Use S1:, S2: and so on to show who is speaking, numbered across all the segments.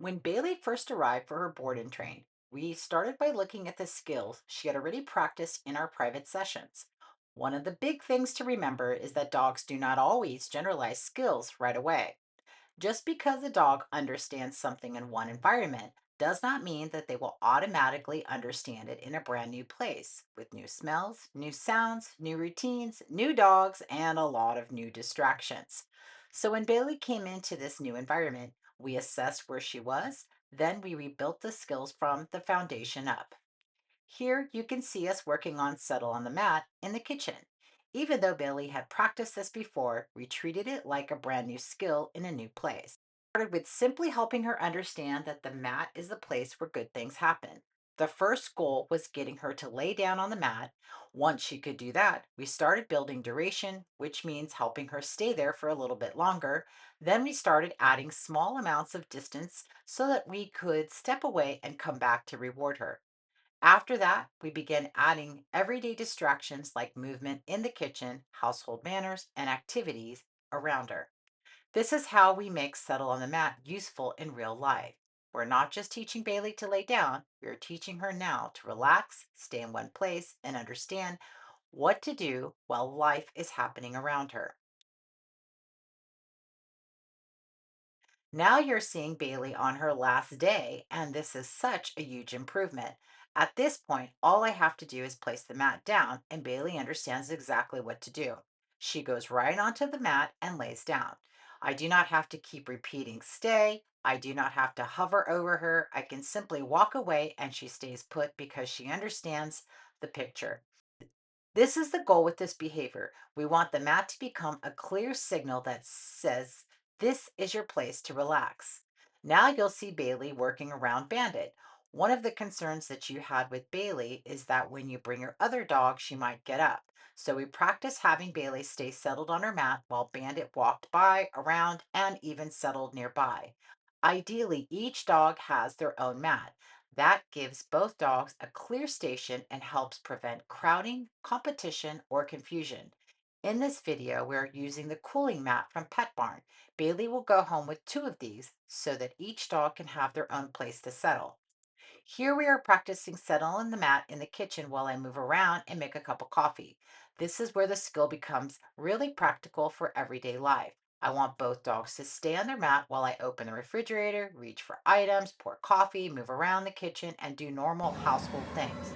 S1: When Bailey first arrived for her board and train, we started by looking at the skills she had already practiced in our private sessions. One of the big things to remember is that dogs do not always generalize skills right away. Just because a dog understands something in one environment does not mean that they will automatically understand it in a brand new place with new smells, new sounds, new routines, new dogs, and a lot of new distractions. So when Bailey came into this new environment, we assessed where she was, then we rebuilt the skills from the foundation up. Here you can see us working on settle on the mat in the kitchen. Even though Bailey had practiced this before, we treated it like a brand new skill in a new place. Started with simply helping her understand that the mat is the place where good things happen. The first goal was getting her to lay down on the mat. Once she could do that, we started building duration, which means helping her stay there for a little bit longer. Then we started adding small amounts of distance so that we could step away and come back to reward her. After that, we began adding everyday distractions like movement in the kitchen, household manners, and activities around her. This is how we make settle on the mat useful in real life. We're not just teaching Bailey to lay down, we're teaching her now to relax, stay in one place, and understand what to do while life is happening around her. Now you're seeing Bailey on her last day, and this is such a huge improvement. At this point, all I have to do is place the mat down, and Bailey understands exactly what to do. She goes right onto the mat and lays down. I do not have to keep repeating stay. I do not have to hover over her. I can simply walk away and she stays put because she understands the picture. This is the goal with this behavior. We want the mat to become a clear signal that says, this is your place to relax. Now you'll see Bailey working around Bandit. One of the concerns that you had with Bailey is that when you bring your other dog, she might get up. So we practice having Bailey stay settled on her mat while Bandit walked by, around, and even settled nearby. Ideally, each dog has their own mat. That gives both dogs a clear station and helps prevent crowding, competition, or confusion. In this video, we're using the cooling mat from Pet Barn. Bailey will go home with two of these so that each dog can have their own place to settle. Here we are practicing settle on the mat in the kitchen while I move around and make a cup of coffee. This is where the skill becomes really practical for everyday life. I want both dogs to stay on their mat while I open the refrigerator, reach for items, pour coffee, move around the kitchen, and do normal household things.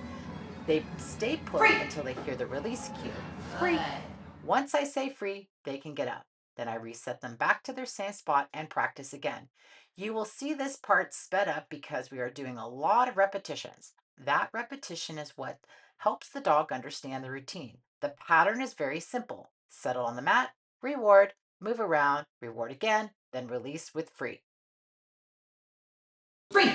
S1: They stay put
S2: Free.
S1: until they hear the release cue. Free.
S2: Good.
S1: Once I say free, they can get up. Then I reset them back to their same spot and practice again. You will see this part sped up because we are doing a lot of repetitions. That repetition is what helps the dog understand the routine. The pattern is very simple. Settle on the mat, reward, move around, reward again, then release with free.
S2: Free.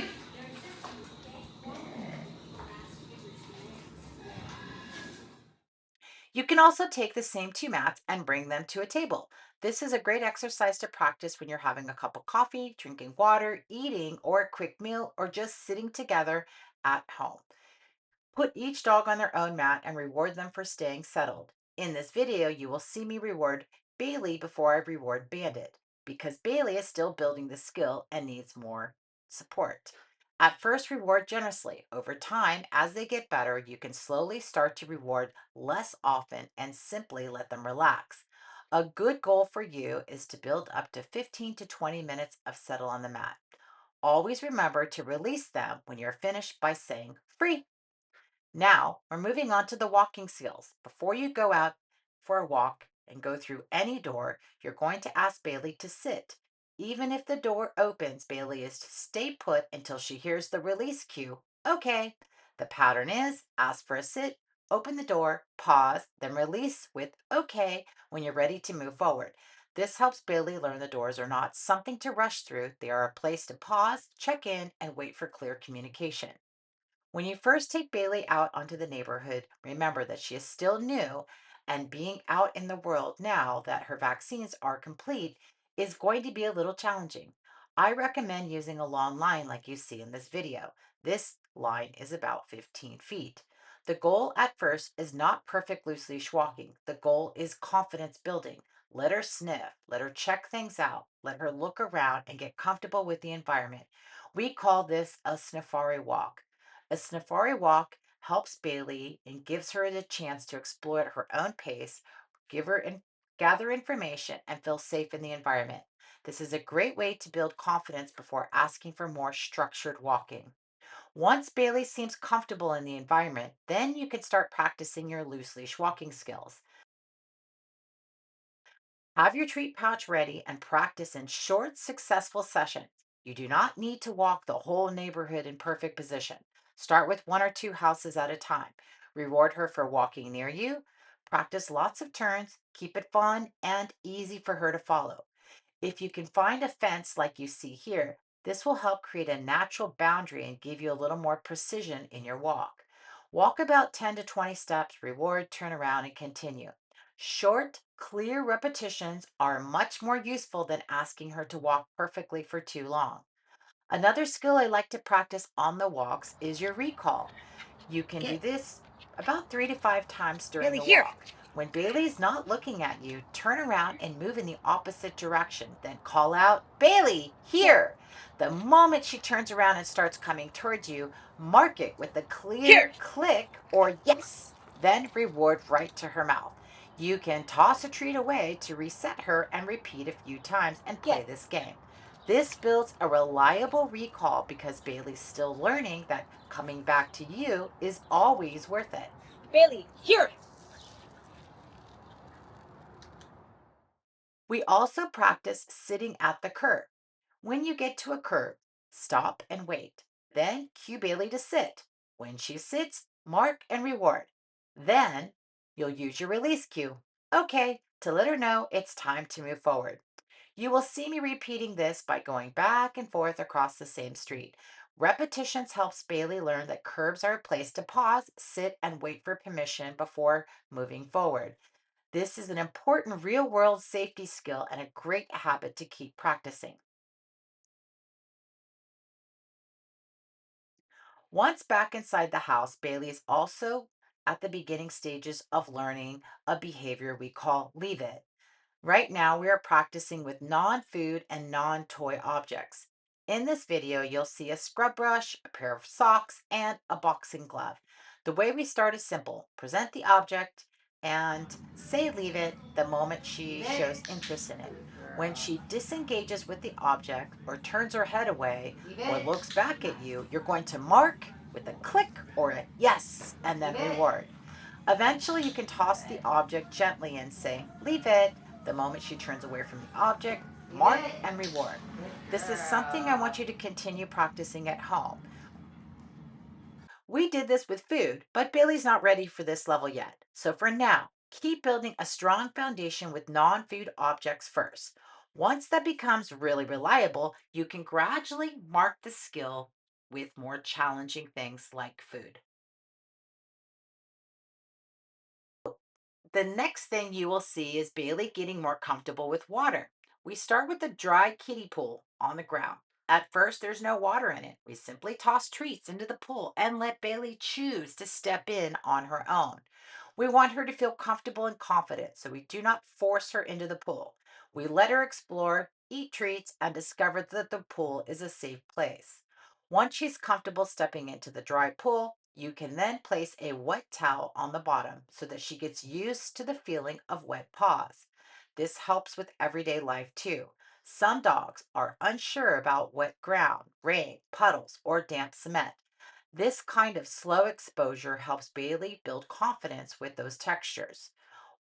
S1: You can also take the same two mats and bring them to a table. This is a great exercise to practice when you're having a cup of coffee, drinking water, eating, or a quick meal, or just sitting together at home. Put each dog on their own mat and reward them for staying settled. In this video, you will see me reward Bailey before I reward Bandit because Bailey is still building the skill and needs more support. At first, reward generously. Over time, as they get better, you can slowly start to reward less often and simply let them relax. A good goal for you is to build up to 15 to 20 minutes of settle on the mat. Always remember to release them when you're finished by saying free. Now, we're moving on to the walking skills. Before you go out for a walk and go through any door, you're going to ask Bailey to sit. Even if the door opens, Bailey is to stay put until she hears the release cue. Okay. The pattern is ask for a sit, open the door, pause, then release with okay when you're ready to move forward. This helps Bailey learn the doors are not something to rush through. They are a place to pause, check in, and wait for clear communication. When you first take Bailey out onto the neighborhood, remember that she is still new, and being out in the world now that her vaccines are complete is going to be a little challenging. I recommend using a long line like you see in this video. This line is about 15 feet. The goal at first is not perfect loose leash walking. The goal is confidence building. Let her sniff, let her check things out, Let her look around and get comfortable with the environment. We call this a safari walk. A safari walk helps Bailey and gives her the chance to explore at her own pace, give her and gather information, and feel safe in the environment. This is a great way to build confidence before asking for more structured walking. Once Bailey seems comfortable in the environment, then you can start practicing your loose leash walking skills. Have your treat pouch ready and practice in short, successful sessions. You do not need to walk the whole neighborhood in perfect position. Start with one or two houses at a time. Reward her for walking near you. Practice lots of turns. Keep it fun and easy for her to follow. If you can find a fence like you see here, this will help create a natural boundary and give you a little more precision in your walk. Walk about 10 to 20 steps, reward, turn around, and continue. Short, clear repetitions are much more useful than asking her to walk perfectly for too long. Another skill I like to practice on the walks is your recall. You can do
S2: Good.
S1: this about 3 to 5 times during
S2: Bailey,
S1: the
S2: here.
S1: walk. When Bailey's not looking at you, turn around and move in the opposite direction. Then call out, Bailey,
S2: Here.
S1: here. The moment she turns around and starts coming towards you, mark it with a
S2: Here.
S1: clear click or yes, then reward right to her mouth. You can toss a treat away to reset her and repeat a few times and
S2: Yeah.
S1: play this game. This builds a reliable recall because Bailey's still learning that coming back to you is always worth it.
S2: Bailey, here.
S1: We also practice sitting at the curb. When you get to a curb, stop and wait. Then cue Bailey to sit. When she sits, mark and reward. Then you'll use your release cue. Okay, to let her know it's time to move forward. You will see me repeating this by going back and forth across the same street. Repetitions helps Bailey learn that curbs are a place to pause, sit, and wait for permission before moving forward. This is an important real world safety skill and a great habit to keep practicing. Once back inside the house, Bailey is also at the beginning stages of learning a behavior we call leave it. Right now, we are practicing with non-food and non-toy objects. In this video, you'll see a scrub brush, a pair of socks, and a boxing glove. The way we start is simple. Present the object and say leave it the moment she
S2: Leave it.
S1: shows interest in it.
S2: Good
S1: When
S2: girl.
S1: she disengages with the object or turns her head away
S2: Leave
S1: or
S2: it.
S1: looks back at you, you're going to mark with a click or a yes and
S2: Leave
S1: then
S2: it.
S1: reward. Eventually, you can toss the object gently and say, leave it. The moment she turns away from the object,
S2: Leave
S1: mark
S2: it.
S1: and reward.
S2: Good
S1: This is something I want
S2: girl.
S1: you to continue practicing at home. We did this with food, but Bailey's not ready for this level yet. So for now, keep building a strong foundation with non food objects first. Once that becomes really reliable, you can gradually mark the skill with more challenging things like food. The next thing you will see is Bailey getting more comfortable with water. We start with a dry kiddie pool on the ground. At first, there's no water in it. We simply toss treats into the pool and let Bailey choose to step in on her own. We want her to feel comfortable and confident, so we do not force her into the pool. We let her explore, eat treats, and discover that the pool is a safe place. Once she's comfortable stepping into the dry pool, you can then place a wet towel on the bottom so that she gets used to the feeling of wet paws. This helps with everyday life too. Some dogs are unsure about wet ground, rain, puddles, or damp cement. This kind of slow exposure helps Bailey build confidence with those textures.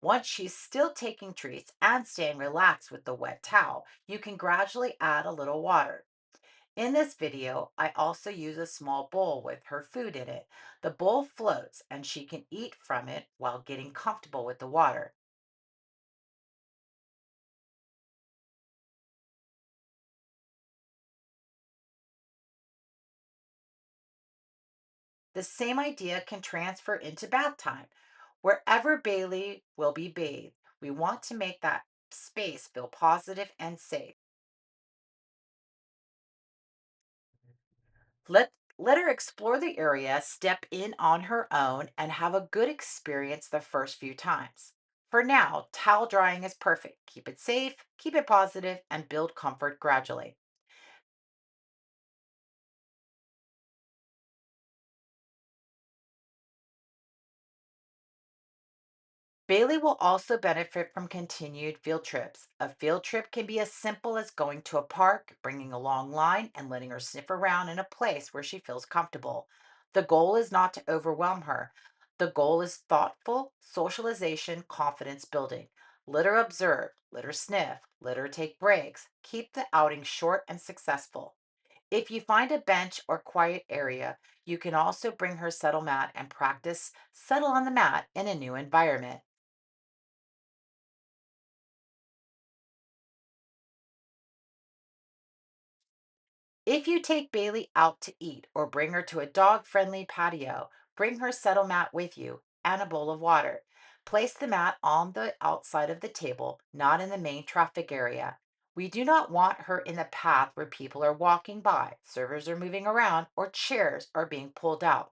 S1: Once she's still taking treats and staying relaxed with the wet towel, you can gradually add a little water. In this video, I also use a small bowl with her food in it. The bowl floats and she can eat from it while getting comfortable with the water. The same idea can transfer into bath time. Wherever Bailey will be bathed, we want to make that space feel positive and safe. Let her explore the area, step in on her own, and have a good experience the first few times. For now, towel drying is perfect. Keep it safe, keep it positive, and build comfort gradually. Bailey will also benefit from continued field trips. A field trip can be as simple as going to a park, bringing a long line, and letting her sniff around in a place where she feels comfortable. The goal is not to overwhelm her. The goal is thoughtful socialization, confidence building. Let her observe, let her sniff, let her take breaks. Keep the outing short and successful. If you find a bench or quiet area, you can also bring her settle mat and practice settle on the mat in a new environment. If you take Bailey out to eat or bring her to a dog friendly patio, bring her settle mat with you and a bowl of water. Place the mat on the outside of the table, not in the main traffic area. We do not want her in the path where people are walking by, servers are moving around, or chairs are being pulled out.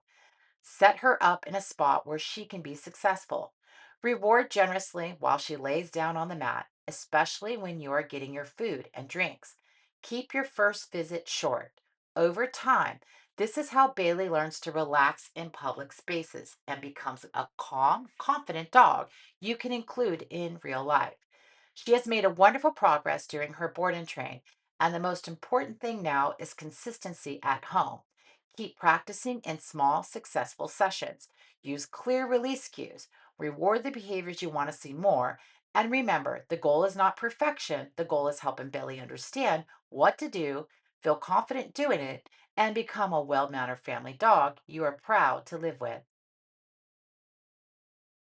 S1: Set her up in a spot where she can be successful. Reward generously while she lays down on the mat, especially when you are getting your food and drinks. Keep your first visit short. Over time, this is how Bailey learns to relax in public spaces and becomes a calm, confident dog you can include in real life. She has made a wonderful progress during her board and train, and the most important thing now is consistency at home. Keep practicing in small, successful sessions. Use clear release cues. Reward the behaviors you want to see more. And remember, the goal is not perfection. The goal is helping Billy understand what to do, feel confident doing it, and become a well mannered family dog you are proud to live with.